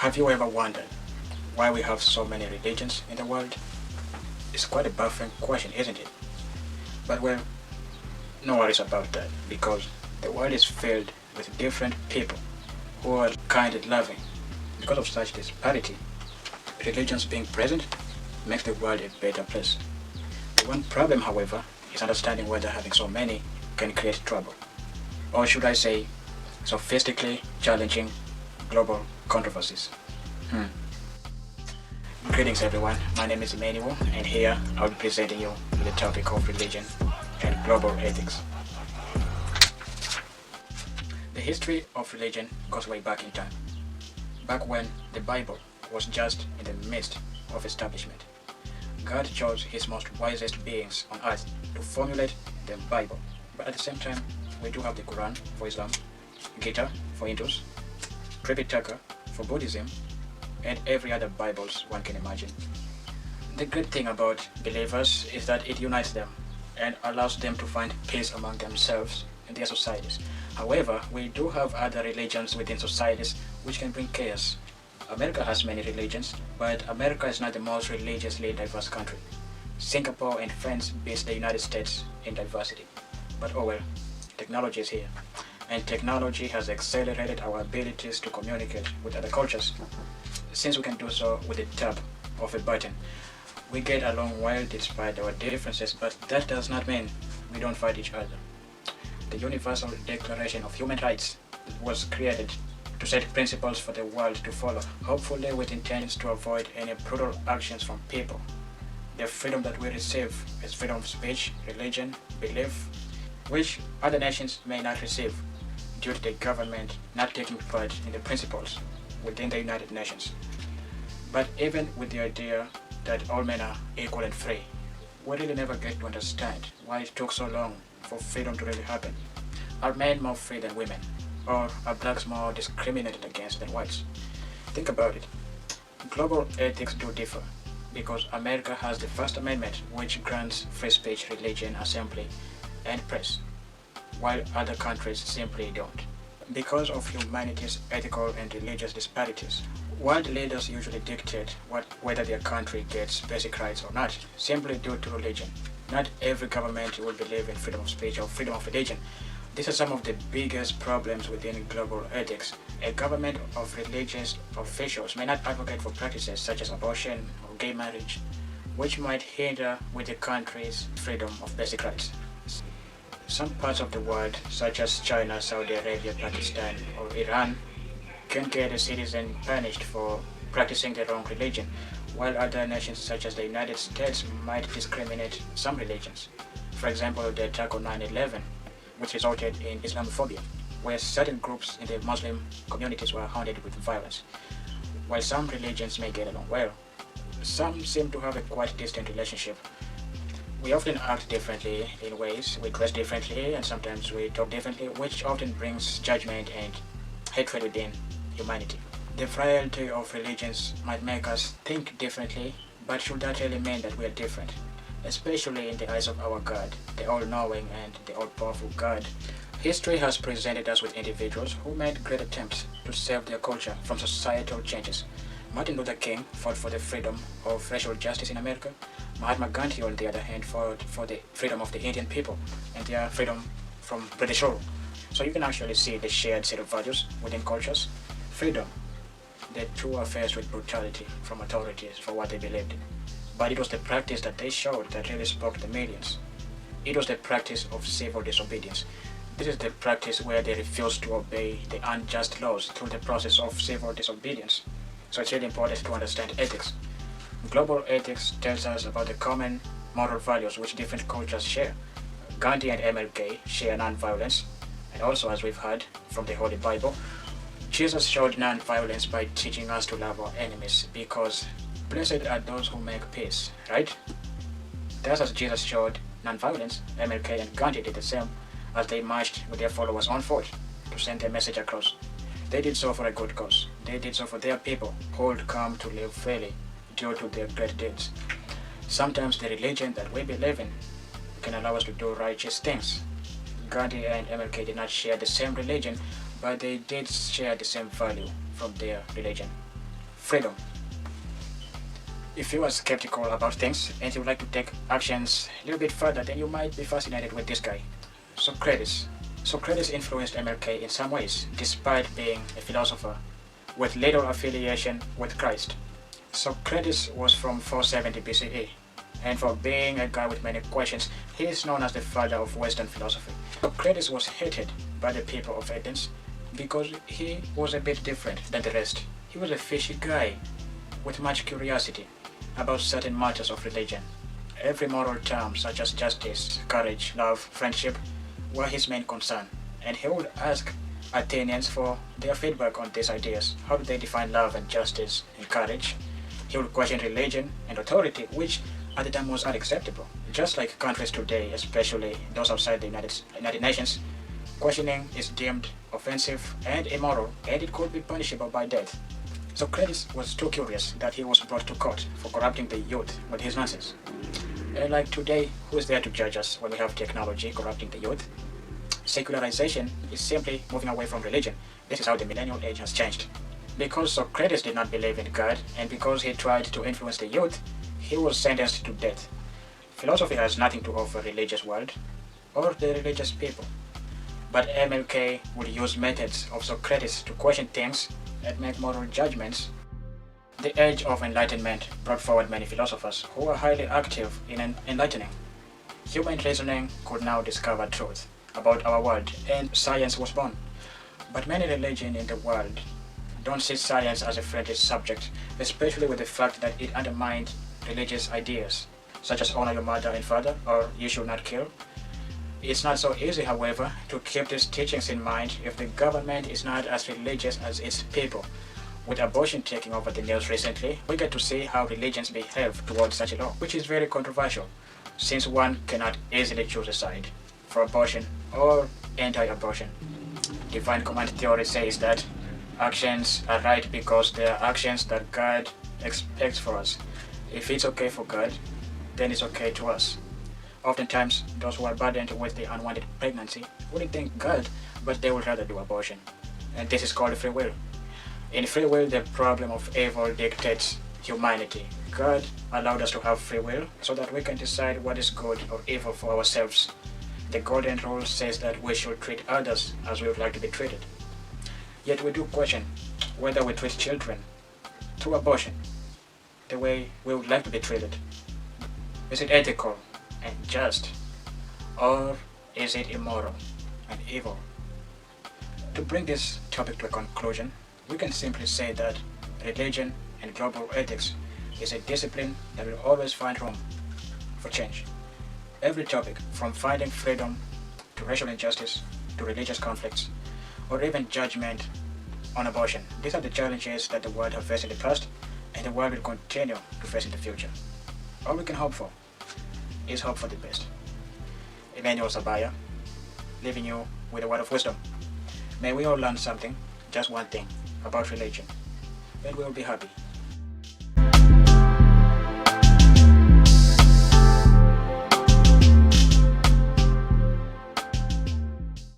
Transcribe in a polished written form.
Have you ever wondered why we have so many religions in the world? It's quite a baffling question, isn't it? But well, no worries about that, because the world is filled with different people who are kind and loving. Because of such disparity, religions being present makes the world a better place. The one problem, however, is understanding whether having so many can create trouble. Or should I say, sophistically challenging global controversies. Greetings everyone, my name is Emmanuel, and here I'll be presenting you with the topic of religion and global ethics. The history of religion goes way back in time, back when the Bible was just in the midst of establishment. God chose his most wisest beings on earth to formulate the Bible, but at the same time we do have the Quran for Islam, Gita for Hindus, Tripitaka for Buddhism, and every other Bibles one can imagine. The great thing about believers is that it unites them and allows them to find peace among themselves and their societies. However, we do have other religions within societies which can bring chaos. America has many religions, but America is not the most religiously diverse country. Singapore and France beat the United States in diversity. But oh well, technology is here, and technology has accelerated our abilities to communicate with other cultures. Since we can do so with the tap of a button, we get along well despite our differences, but that does not mean we don't fight each other. The Universal Declaration of Human Rights was created to set principles for the world to follow, hopefully with intentions to avoid any brutal actions from people. The freedom that we receive is freedom of speech, religion, belief, which other nations may not receive due to the government not taking part in the principles within the United Nations. But even with the idea that all men are equal and free, we really never get to understand why it took so long for freedom to really happen. Are men more free than women? Or are blacks more discriminated against than whites? Think about it. Global ethics do differ, because America has the First Amendment, which grants free speech, religion, assembly, and press, while other countries simply don't. Because of humanity's ethical and religious disparities, world leaders usually dictate whether their country gets basic rights or not, simply due to religion. Not every government will believe in freedom of speech or freedom of religion. These are some of the biggest problems within global ethics. A government of religious officials may not advocate for practices such as abortion or gay marriage, which might hinder with the country's freedom of basic rights. Some parts of the world, such as China, Saudi Arabia, Pakistan, or Iran, can get a citizen punished for practicing the wrong religion, while other nations such as the United States might discriminate some religions. For example, the attack on 9/11, which resulted in Islamophobia, where certain groups in the Muslim communities were haunted with violence. While some religions may get along well, some seem to have a quite distant relationship. We often act differently in ways, we dress differently, and sometimes we talk differently, which often brings judgment and hatred within humanity. The variety of religions might make us think differently, but should that really mean that we are different? Especially in the eyes of our God, the all-knowing and the all-powerful God. History has presented us with individuals who made great attempts to save their culture from societal changes. Martin Luther King fought for the freedom of racial justice in America. Mahatma Gandhi, on the other hand, fought for the freedom of the Indian people and their freedom from British rule. So you can actually see the shared set of values within cultures. Freedom. The two are faced with brutality from authorities for what they believed in. But it was the practice that they showed that really spoke to millions. It was the practice of civil disobedience. This is the practice where they refuse to obey the unjust laws through the process of civil disobedience. So it's really important to understand ethics. Global ethics tells us about the common moral values which different cultures share. Gandhi and MLK share non-violence, and also, as we've heard from the Holy Bible, Jesus showed non-violence by teaching us to love our enemies, because blessed are those who make peace, right? Thus, as Jesus showed non-violence, MLK and Gandhi did the same as they marched with their followers on foot to send their message across. They did so for a good cause. They did so for their people who would come to live freely due to their great deeds. Sometimes the religion that we believe in can allow us to do righteous things. Gandhi and MLK did not share the same religion, but they did share the same value from their religion. freedom. If you are skeptical about things and you would like to take actions a little bit further, then you might be fascinated with this guy, Socrates. Socrates influenced MLK in some ways, despite being a philosopher with little affiliation with Christ. Socrates was from 470 BCE, and for being a guy with many questions, he is known as the father of Western philosophy. Socrates was hated by the people of Athens because he was a bit different than the rest. He was a fishy guy with much curiosity about certain matters of religion. Every moral term such as justice, courage, love, friendship were his main concern, and he would ask Athenians for their feedback on these ideas. How do they define love and justice and courage? He would question religion and authority, which at the time was unacceptable. Just like countries today, especially those outside the United Nations, questioning is deemed offensive and immoral, and it could be punishable by death. Socrates was too curious that he was brought to court for corrupting the youth with his nonsense. And like today, who is there to judge us when we have technology corrupting the youth? Secularization is simply moving away from religion. This is how the millennial age has changed. Because Socrates did not believe in God, and because he tried to influence the youth, he was sentenced to death. Philosophy has nothing to offer the religious world or the religious people. But MLK would use methods of Socrates to question things and make moral judgments. The age of enlightenment brought forward many philosophers who were highly active in enlightening. Human reasoning could now discover truth about our world, and science was born. But many religions in the world don't see science as a friendly subject, especially with the fact that it undermined religious ideas, such as honor your mother and father, or you should not kill. It's not so easy, however, to keep these teachings in mind if the government is not as religious as its people. With abortion taking over the news recently, we get to see how religions behave towards such a law, which is very controversial, since one cannot easily choose a side for abortion or anti-abortion. Divine command theory says that actions are right because they are actions that God expects for us. If it's okay for God, then it's okay to us. Oftentimes, those who are burdened with the unwanted pregnancy wouldn't thank God, but they would rather do abortion. And this is called free will. In free will, the problem of evil dictates humanity. God allowed us to have free will so that we can decide what is good or evil for ourselves. The golden rule says that we should treat others as we would like to be treated. Yet we do question whether we treat children through abortion the way we would like to be treated. Is it ethical and just, or is it immoral and evil? To bring this topic to a conclusion, we can simply say that religion and global ethics is a discipline that will always find room for change. Every topic, from finding freedom to racial injustice to religious conflicts, or even judgment on abortion, these are the challenges that the world has faced in the past and the world will continue to face in the future. All we can hope for is hope for the best. Emmanuel Sabaya, leaving you with a word of wisdom. May we all learn something, just one thing, about religion, and we will be happy.